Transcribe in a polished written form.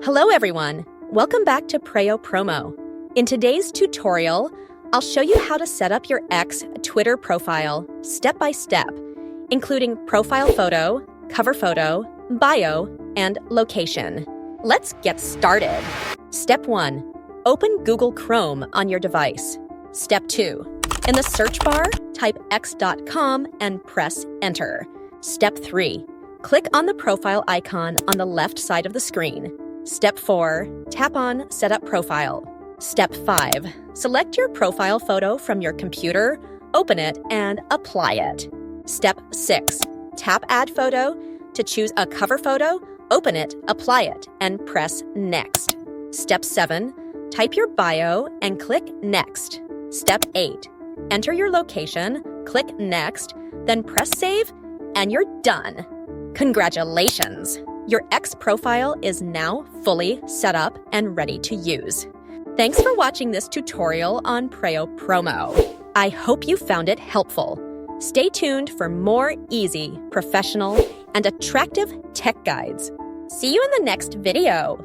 Hello everyone! Welcome back to Preyo Promo. In today's tutorial, I'll show you how to set up your ex Twitter profile step by step, including profile photo, cover photo, bio, and location. Let's get started. Step 1. Open Google Chrome on your device. Step 2. In the search bar, type x.com and press enter. Step 3. Click on the profile icon on the left side of the screen. Step 4. Tap on Setup Profile. Step 5. Select your profile photo from your computer, open it, and apply it. Step 6. Tap Add Photo to choose a cover photo, open it, apply it, and press Next. Step 7. Type your bio and click Next. Step 8. Enter your location, click Next, then press Save, and you're done. Congratulations! Your ex profile is now fully set up and ready to use. Thanks for watching this tutorial on Preyo Promo. I hope you found it helpful. Stay tuned for more easy, professional, and attractive tech guides. See you in the next video.